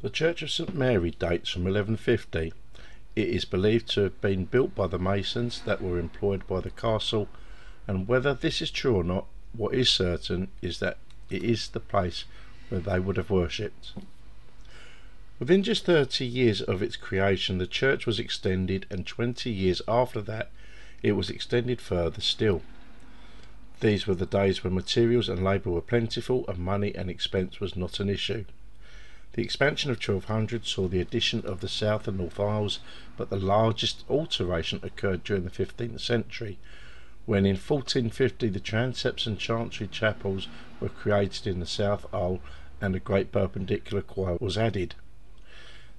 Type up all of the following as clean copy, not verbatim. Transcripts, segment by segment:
The Church of St Mary dates from 1150. It is believed to have been built by the masons that were employed by the castle, and whether this is true or not, what is certain is that it is the place where they would have worshipped. Within just 30 years of its creation, the church was extended, and 20 years after that, it was extended further still. These were the days when materials and labour were plentiful, and money and expense was not an issue. The expansion of 1200 saw the addition of the south and north aisles, but the largest alteration occurred during the 15th century, when in 1450 the transepts and chantry chapels were created in the south aisle and a great perpendicular choir was added.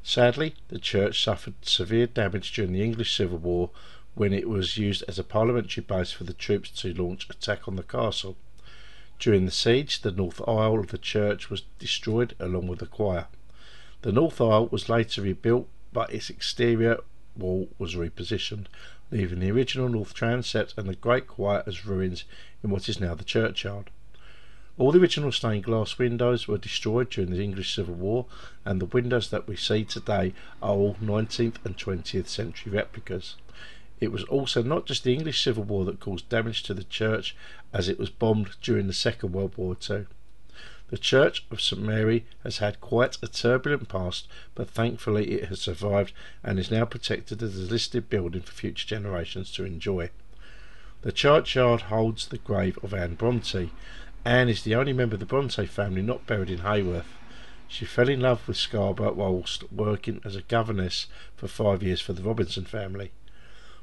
Sadly, the church suffered severe damage during the English Civil War, when it was used as a parliamentary base for the troops to launch attack on the castle. During the siege, the north aisle of the church was destroyed along with the choir. The north aisle was later rebuilt, but its exterior wall was repositioned, leaving the original north transept and the great choir as ruins in what is now the churchyard. All the original stained glass windows were destroyed during the English Civil War, and the windows that we see today are all 19th and 20th century replicas. It was also not just the English Civil War that caused damage to the church, as it was bombed during the Second World War too. The Church of St Mary has had quite a turbulent past, but thankfully it has survived and is now protected as a listed building for future generations to enjoy. The churchyard holds the grave of Anne Bronte. Anne is the only member of the Bronte family not buried in Haworth. She fell in love with Scarborough whilst working as a governess for 5 years for the Robinson family.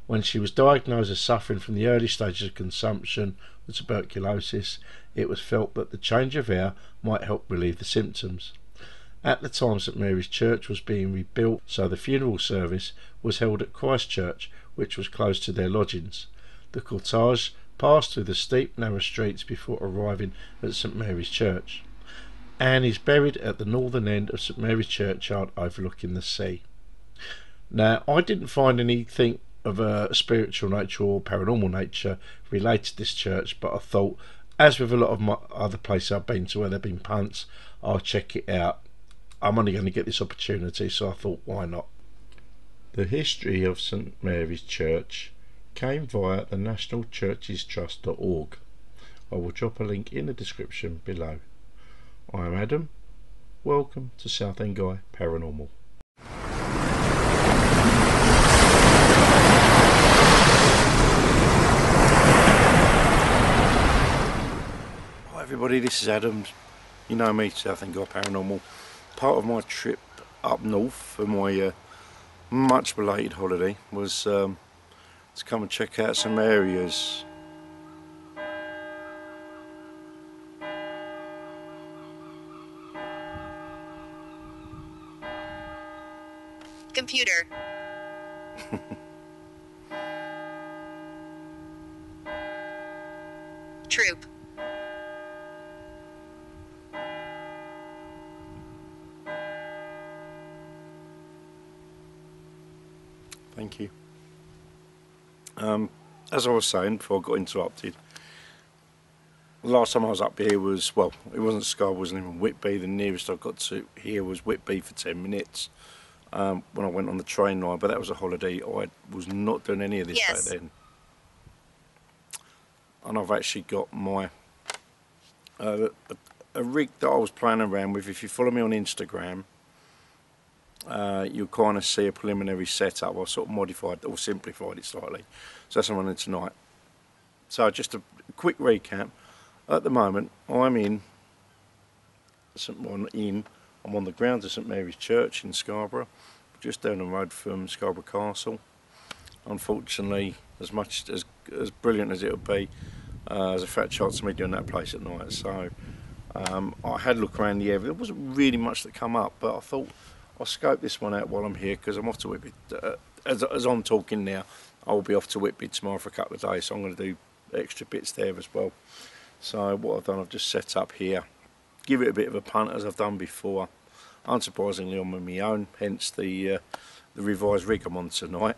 When she was diagnosed as suffering from the early stages of consumption with tuberculosis, it was felt that the change of air might help relieve the symptoms. At the time, St Mary's Church was being rebuilt, so the funeral service was held at Christ Church, which was close to their lodgings. The cortege passed through the steep, narrow streets before arriving at St Mary's Church. Anne is buried at the northern end of St Mary's Churchyard overlooking the sea. Now, I didn't find anything of a spiritual nature or paranormal nature related to this church, but I thought, as with a lot of my other places I've been to where there have been punts, I'll check it out. I'm only going to get this opportunity, so I thought, why not? The history of St Mary's Church came via the nationalchurchestrust.org. I will drop a link in the description below. I am Adam. Welcome to Southend Guy Paranormal. Hi everybody, this is Adam. You know me, Southend Guy Paranormal. Part of my trip up north for my much belated holiday was to come and check out some areas. Computer. Troop. Thank you. As I was saying before I got interrupted, the last time I was up here was, well, it wasn't Scarborough, it wasn't even Whitby. The nearest I got to here was Whitby for 10 minutes when I went on the train line, but that was a holiday. I was not doing any of this back then. And I've actually got my a rig that I was playing around with. If you follow me on Instagram, you'll kind of see a preliminary setup. I've sort of modified or simplified it slightly. So that's what I'm running tonight. So just a quick recap. At the moment, I'm on the grounds of St Mary's Church in Scarborough, just down the road from Scarborough Castle. Unfortunately, as brilliant as it would be, there's a fat chance of me doing that place at night. So I had a look around the area. There wasn't really much that come up, but I thought I'll scope this one out while I'm here, because I'm off to Whitby. As I'm talking now, I will be off to Whitby tomorrow for a couple of days, so I'm going to do extra bits there as well. So what I've done, I've just set up here, give it a bit of a punt as I've done before. Unsurprisingly, I'm on my own, hence the revised rig I'm on tonight.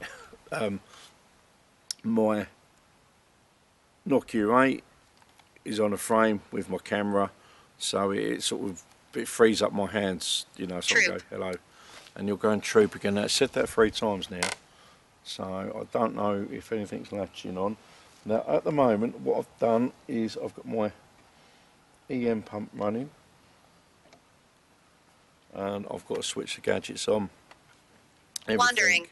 My Nokia 8 is on a frame with my camera, so it's sort of it frees up my hands, you know, so I go hello, and you're going troop again. I said that 3 times now, so I don't know if anything's latching on. Now at the moment what I've done is I've got my EM pump running, and I've got to switch the gadgets on. Wandering.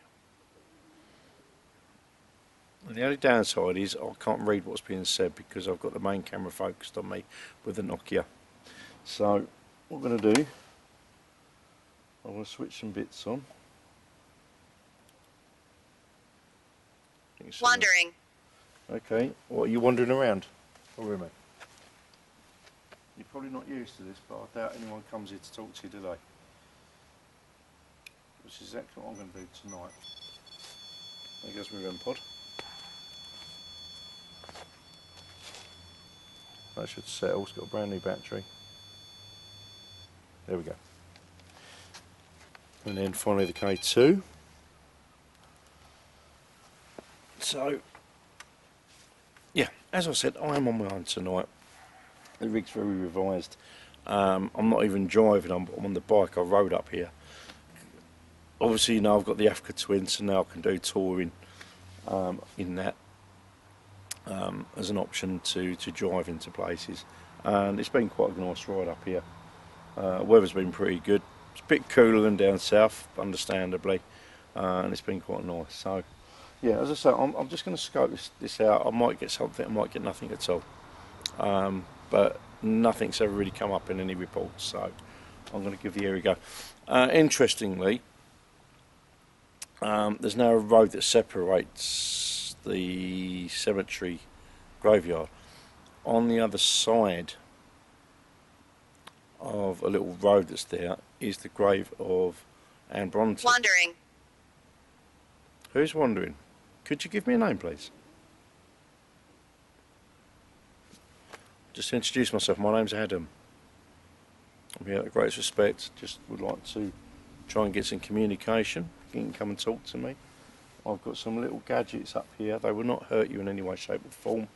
And the only downside is I can't read what's being said because I've got the main camera focused on me with the Nokia. So what I'm going to do, I'm going to switch some bits on. Wandering. Okay, what are you wandering around? Or am I? You're probably not used to this, but I doubt anyone comes here to talk to you today. Which is exactly what I'm going to do tonight. There goes my REM pod. That should settle, it's got a brand new battery. There we go. And then finally the K2. So, yeah, as I said, I am on my own tonight. The rig's very revised. I'm not even driving, I'm on the bike. I rode up here. Obviously, you know, I've got the Africa Twin, so now I can do touring in that as an option to drive into places. And it's been quite a nice ride up here. Weather's been pretty good. It's a bit cooler than down south, understandably, and it's been quite nice. So, yeah, as I say, I'm just going to scope this out. I might get something, I might get nothing at all. But nothing's ever really come up in any reports, so I'm going to give the area a go. Interestingly, there's now a road that separates the cemetery graveyard. On the other side of a little road that's there is the grave of Anne Bronte. Wandering. Who's wandering? Could you give me a name, please? Just to introduce myself, my name's Adam. I'm here at the greatest respect, just would like to try and get some communication. You can come and talk to me. I've got some little gadgets up here. They will not hurt you in any way, shape or form.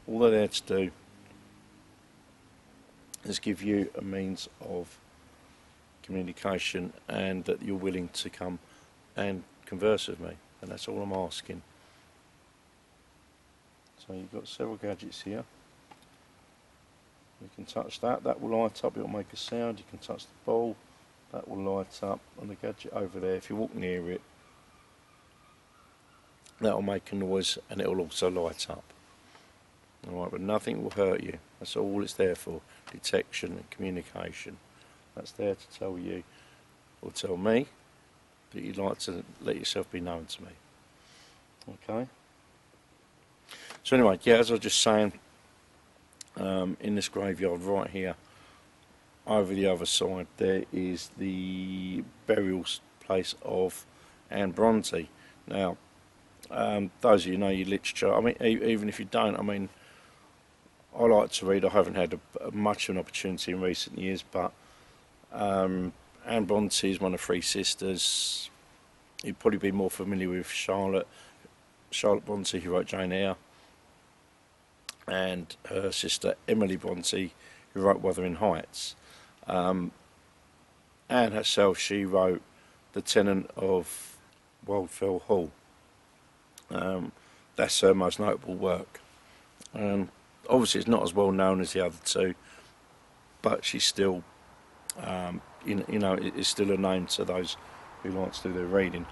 All they're there to do is give you a means of communication and that you're willing to come and converse with me, and that's all I'm asking. So you've got several gadgets here. You can touch that, that will light up, it will make a sound. You can touch the ball, that will light up, and the gadget over there, if you walk near it, that will make a noise and it will also light up. Alright, but nothing will hurt you. That's all it's there for, detection and communication. That's there to tell you, or tell me, that you'd like to let yourself be known to me. Okay? So anyway, yeah, as I was just saying, in this graveyard right here, over the other side, there is the burial place of Anne Bronte. Now, those of you who know your literature, I mean, even if you don't, I mean, I like to read. I haven't had much of an opportunity in recent years, but Anne Bronte is one of 3 sisters. You'd probably be more familiar with Charlotte Bronte, who wrote Jane Eyre, and her sister Emily Bronte, who wrote Wuthering Heights. Anne herself, she wrote The Tenant of Wildfell Hall. That's her most notable work. Obviously it's not as well known as the other 2, but she's still, you know, it's still a name to those who like to do their reading.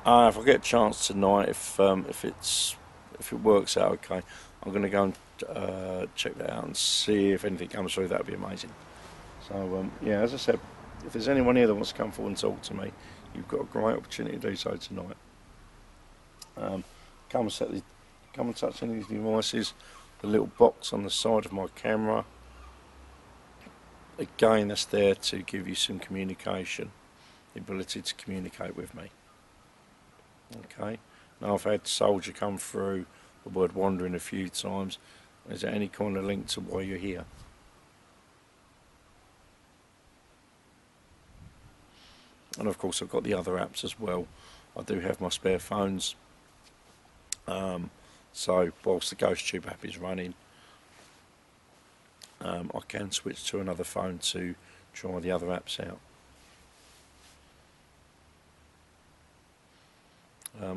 If I get a chance tonight, if it works out okay, I'm going to go and check that out and see if anything comes through. That would be amazing. So yeah, as I said, if there's anyone here that wants to come forward and talk to me, you've got a great opportunity to do so tonight. Come and touch any of these devices. The little box on the side of my camera, again, that's there to give you some communication, the ability to communicate with me. Okay, now I've had Soldier come through the word wandering a few times. Is there any kind of link to why you're here? And of course I've got the other apps as well. I do have my spare phones. So whilst the Ghost Tube app is running, I can switch to another phone to try the other apps out.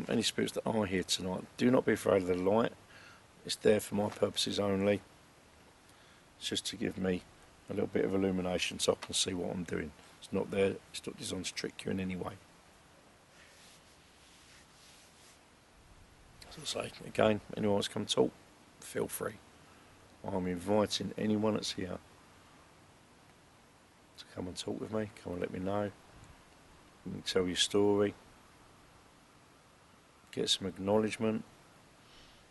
Any spirits that are here tonight, do not be afraid of the light. It's there for my purposes only. It's just to give me a little bit of illumination so I can see what I'm doing. It's not there, it's not designed to trick you in any way. As I say, again, anyone wants to come talk, feel free. I'm inviting anyone that's here to come and talk with me, come and let me know. You can tell your story. Get some acknowledgement,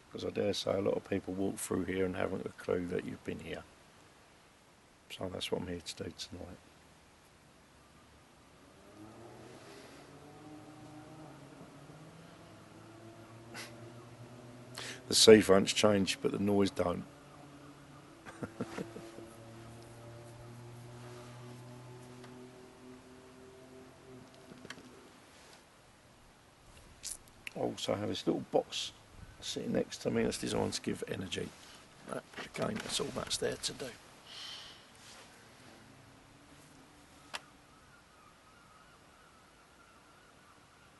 because I dare say a lot of people walk through here and haven't a clue that you've been here. So that's what I'm here to do tonight. The seafront's changed, but the noise don't. I also have this little box sitting next to me that's designed to give energy. Again, that's all that's there to do.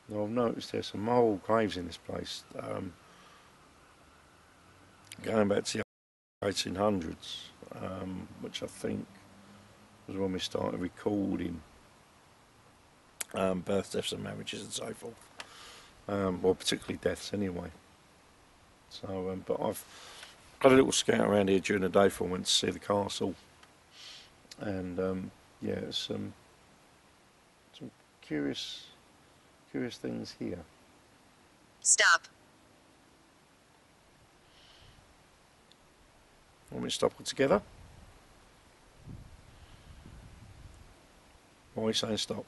Now I've noticed there's some old graves in this place, going back to the 1800s, which I think was when we started recording births, deaths and marriages and so forth. Well, particularly deaths anyway. So, but I've got a little scout around here during the day before I went to see the castle, and yeah, some curious things here. Stop. Want me to stop altogether? Why are you saying stop?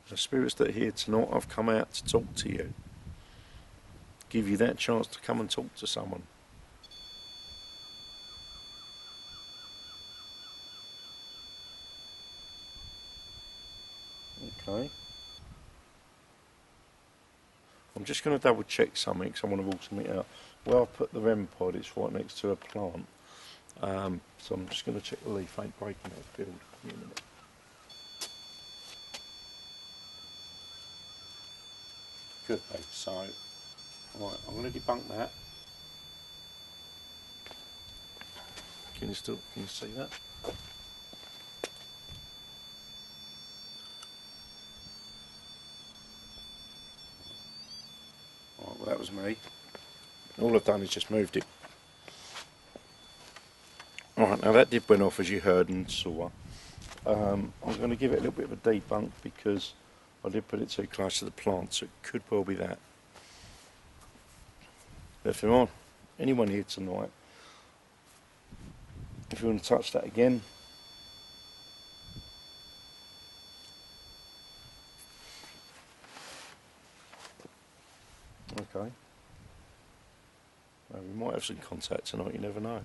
The spirits that are here tonight, I've come out to talk to you. Give you that chance to come and talk to someone. Okay. I'm just going to double check something because I want to rule something out. Where I've put the REM pod, it's right next to a plant. So I'm just going to check the leaf ain't breaking that field. Give me a minute. Could be. So, right, I'm going to debunk that. Can you see that? Right, well that was me. All I've done is just moved it. Alright, now that did went off as you heard and saw. I'm going to give it a little bit of a debunk because I did put it too close to the plant, so it could well be that. But if there aren't anyone here tonight, if you want to touch that again, okay. Well, we might have some contact tonight, you never know.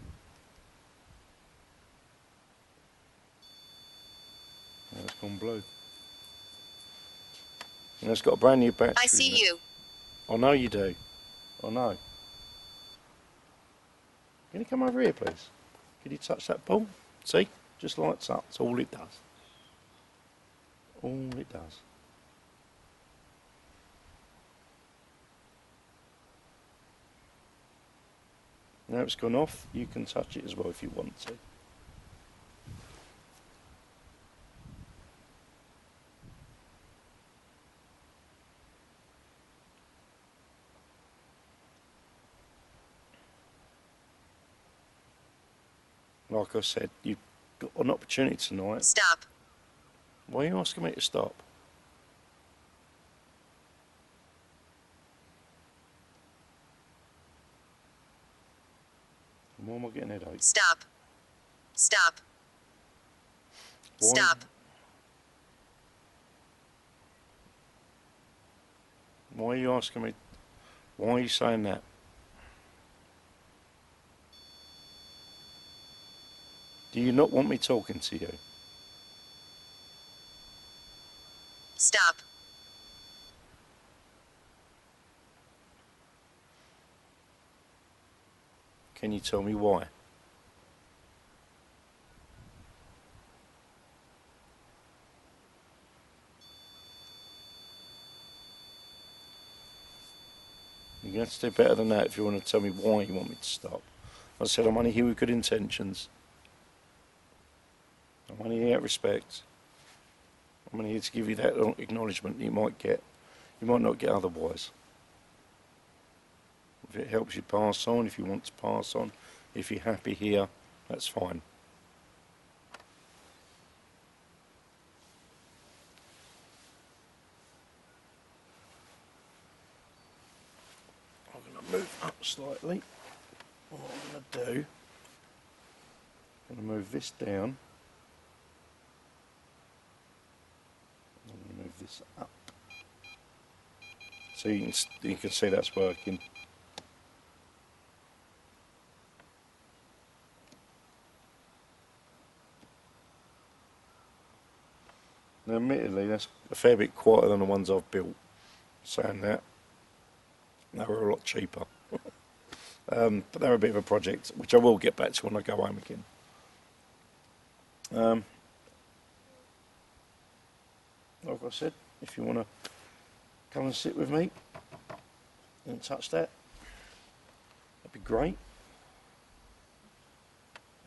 Now it's gone blue. And it's got a brand new battery. I see you. I know you do. I know. Can you come over here, please? Can you touch that ball? See? Just lights up. That's all it does. All it does. Now it's gone off, you can touch it as well if you want to. Like I said, you've got an opportunity tonight. Stop. Why are you asking me to stop? Why am I getting a headache? Stop. Stop. Why? Stop. Why are you asking me? Why are you saying that? Do you not want me talking to you? Stop. Can you tell me why? You're going to have to do better than that if you want to tell me why you want me to stop. I said I'm only here with good intentions. I'm only here out of respect. I'm only here to give you that acknowledgement you might get. You might not get otherwise. If it helps you pass on, if you want to pass on, if you're happy here, that's fine. I'm going to move up slightly. What I'm going to do, I'm going to move this down. I'm going to move this up. So you can see that's working. Now admittedly that's a fair bit quieter than the ones I've built. Saying that, they were a lot cheaper. But they're a bit of a project, which I will get back to when I go home again. Like I said, if you want to come and sit with me and touch that, that'd be great.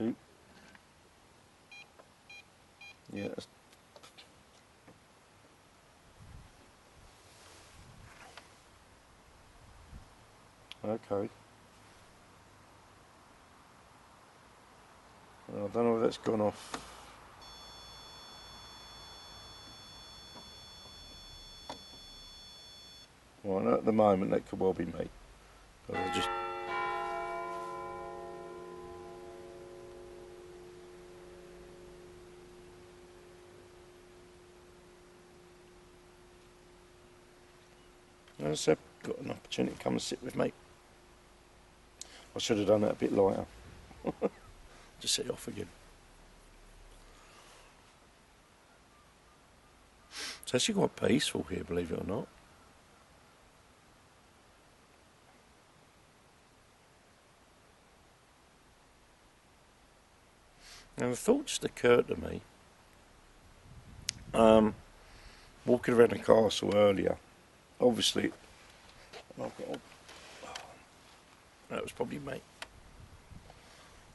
Oop. Yeah. Okay. Well, I don't know if that's gone off. Well, at the moment that could well be me. But I'll just... As I've got an opportunity to come and sit with me. I should have done that a bit lighter. Just set it off again. It's actually quite peaceful here, believe it or not. Now the thought just occurred to me, walking around the castle earlier, obviously, that was probably me.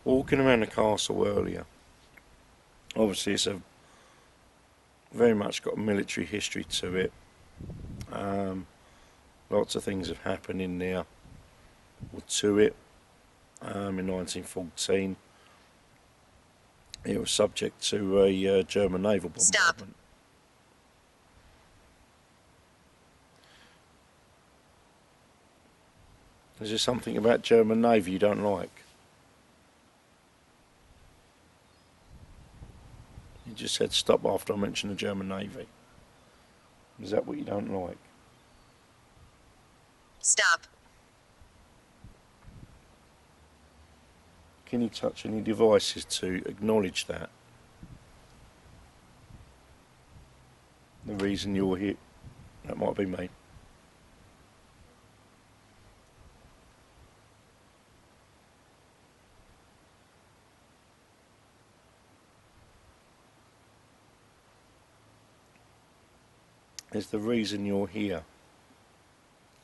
Walking around the castle earlier, obviously it's a very much got a military history to it. Lots of things have happened in there, or to it, in 1914. It was subject to a German naval bombardment. Stop. Is there something about German Navy you don't like? You just said stop after I mentioned the German Navy. Is that what you don't like? Stop. Can you touch any devices to acknowledge that? The reason you're here, that might be me. Is the reason you're here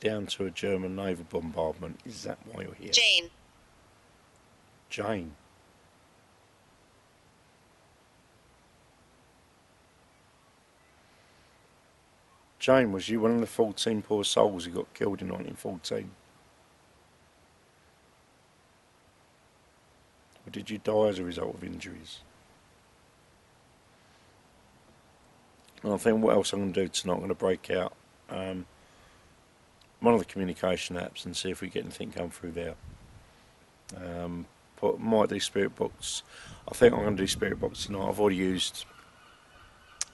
down to a German naval bombardment? Is that why you're here? Jane. Jane. Jane, was you one of the 14 poor souls who got killed in 1914? Or did you die as a result of injuries? And I think what else I'm going to do tonight, I'm going to break out one of the communication apps and see if we get anything come through there. But might do spirit box. I think I'm going to do spirit box tonight. I've already used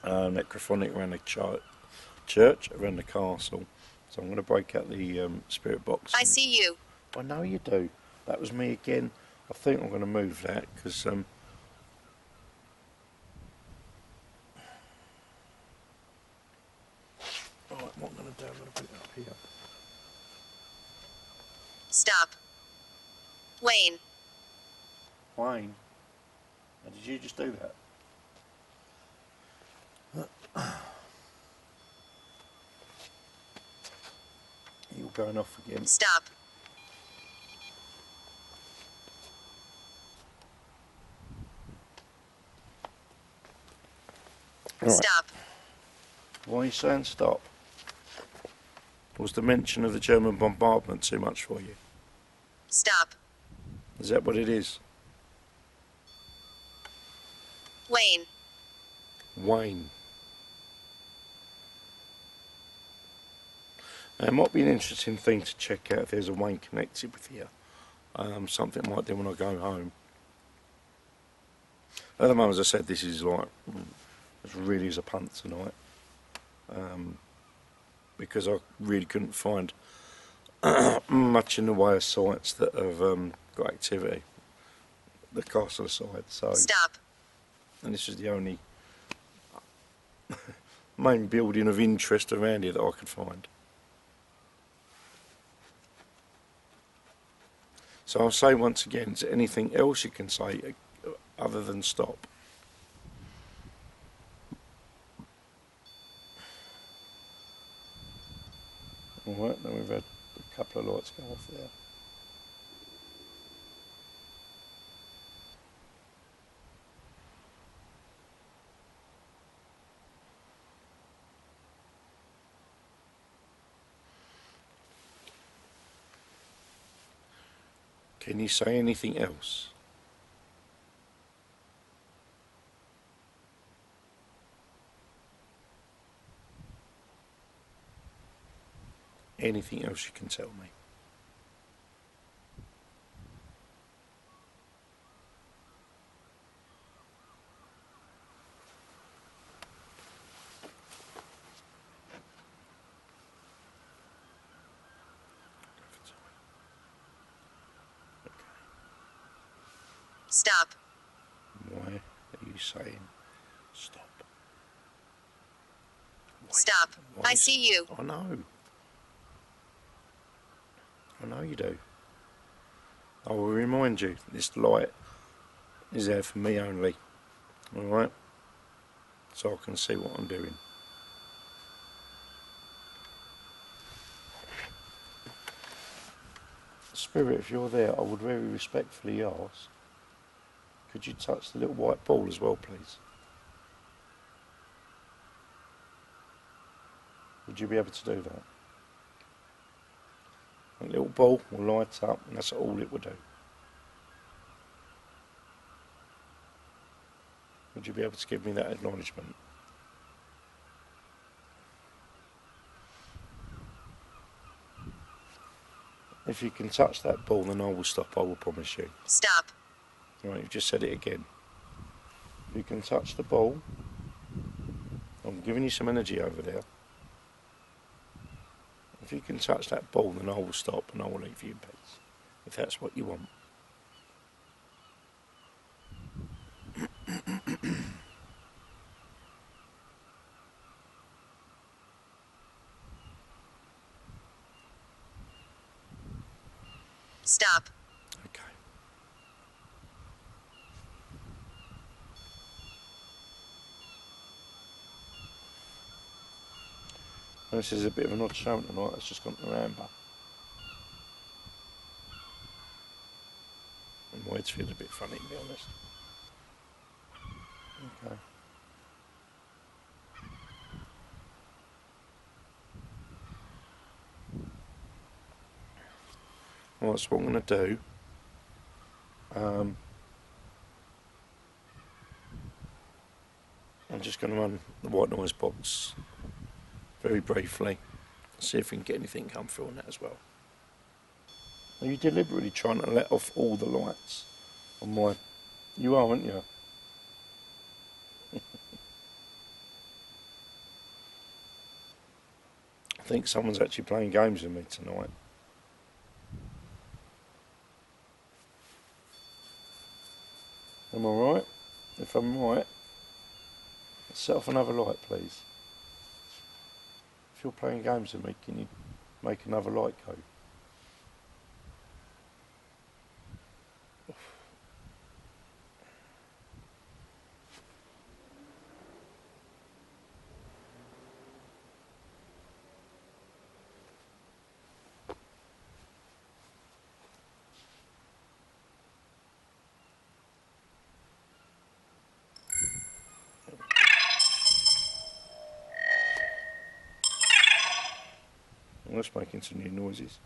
necrophonic around the church, around the castle. So I'm going to break out the spirit box. I see you. I know you do. That was me again. I think I'm going to move that because Alright, what I'm going to do, I'm going to put it up here. Stop. Wayne. Wayne, how did you just do that? You're going off again. Stop. Right. Stop. Why are you saying stop? Was the mention of the German bombardment too much for you? Stop. Is that what it is? Wayne. Wayne. Now, it might be an interesting thing to check out if there's a Wayne connected with here. Something I might do when I go home. At the moment, as I said, this is like, it really is a punt tonight. Because I really couldn't find much in the way of sites that have got activity. The castle side, so. Stop. And this is the only main building of interest around here that I could find. So I'll say once again, is there anything else you can say other than stop? Alright, then we've had a couple of lights go off there. Can you say anything else? Anything else you can tell me? Stop. Why are you saying stop? Stop. Why I see you. I know. I know you do. I will remind you, this light is there for me only. Alright? So I can see what I'm doing. Spirit, if you're there, I would very respectfully ask, could you touch the little white ball as well, please? Would you be able to do that? A little ball will light up, and that's all it will do. Would you be able to give me that acknowledgement? If you can touch that ball, then I will stop, I will promise you. Stop. Right, you've just said it again. If you can touch the ball, I'm giving you some energy over there. If you can touch that ball, then I will stop and I will leave you in peace. If that's what you want. Stop. Okay. And this is a bit of an odd show tonight, it's just gone to Amber. And my head's feeling a bit funny, to be honest. Okay. Right, so what I'm going to do, I'm just going to run the white noise box very briefly, see if we can get anything come through on that as well. Are you deliberately trying to let off all the lights on my... You are, aren't you? I think someone's actually playing games with me tonight. Am I right? If I'm right, set off another light, please. If you're playing games with me, can you make another light go? Well, that's making some new noises.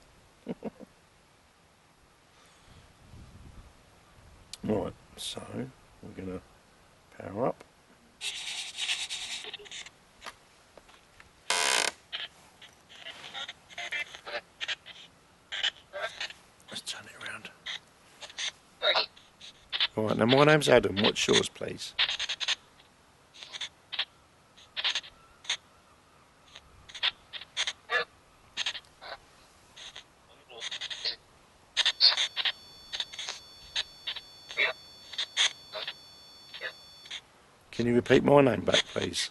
Right, so we're going to power up. Let's turn it around. Right, now my name's Adam. What's yours, please? Can you repeat my name back, please?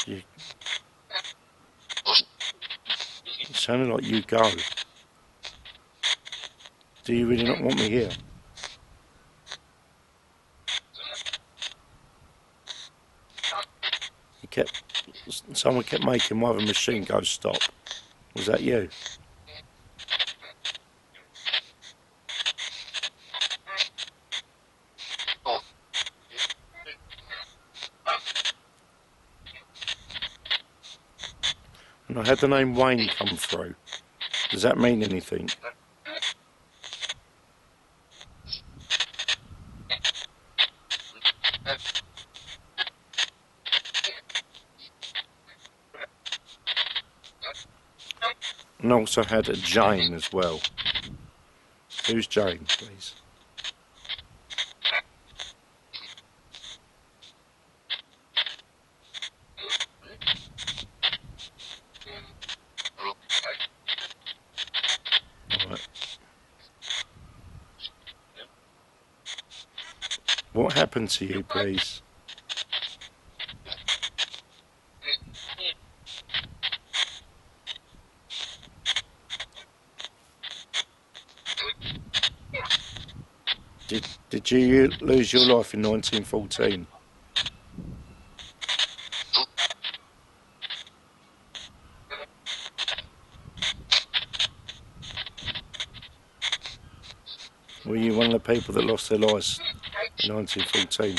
You it sounded like you go. Do you really not want me here? Someone kept making my other machine go stop. Was that you? And I had the name Wayne come through. Does that mean anything? And I also had a Jane as well. Who's Jane, please? Right. What happened to you, please? Did you lose your life in 1914? Were you one of the people that lost their lives in 1914?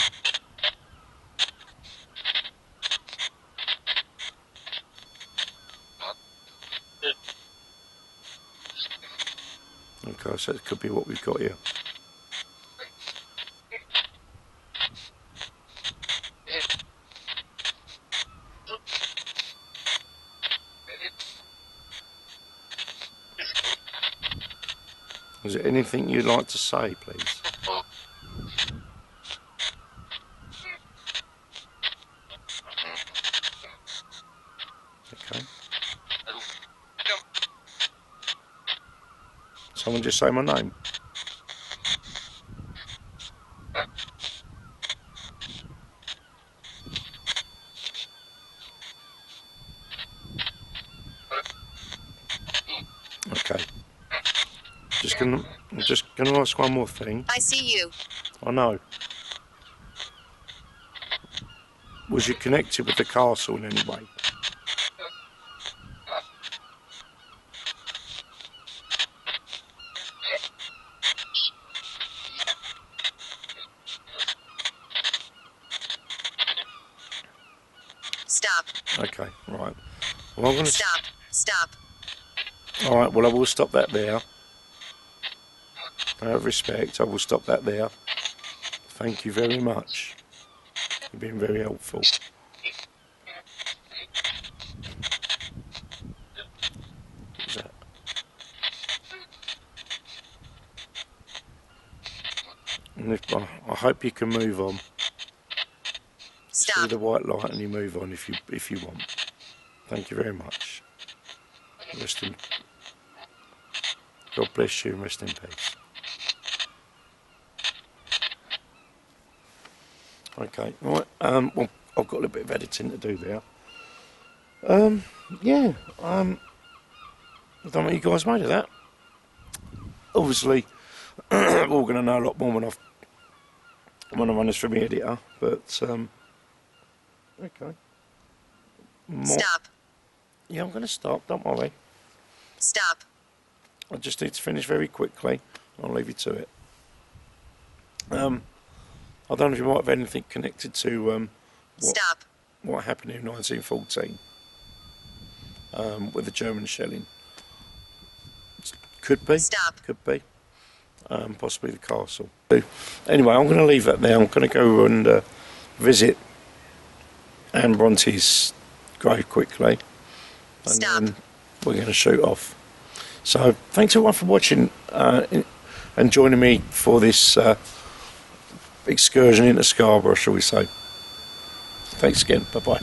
Okay, so that could be what we've got here. Is there anything you'd like to say, please? Okay. Someone just say my name. Okay. I'm just gonna ask one more thing. I see you. I know. Was you connected with the castle in any way? Stop. Okay, right. Well, I'm gonna Stop. Stop. All right. Well, I will stop that there. Out of respect, I will stop that there. Thank you very much. You've been very helpful. What's that? And I hope you can move on. See Stop. the white light and you move on if you want. Thank you very much. Rest in. God bless you and rest in peace. Okay, right. Well, I've got a little bit of editing to do there. Yeah. I don't know what you guys made of that. Obviously, we're all going to know a lot more when I run this through my editor. But okay. Stop. Yeah, I'm going to stop. Don't worry. Stop. I just need to finish very quickly. I'll leave you to it. I don't know if you might have anything connected to Stop. what happened in 1914 with the German shelling. Could be. Stop. Could be. Possibly the castle. Anyway, I'm going to leave that there. I'm going to go and visit Anne Bronte's grave quickly. And Stop. then we're going to shoot off. So thanks everyone for watching and joining me for this excursion into Scarborough, shall we say. Thanks again. Bye-bye.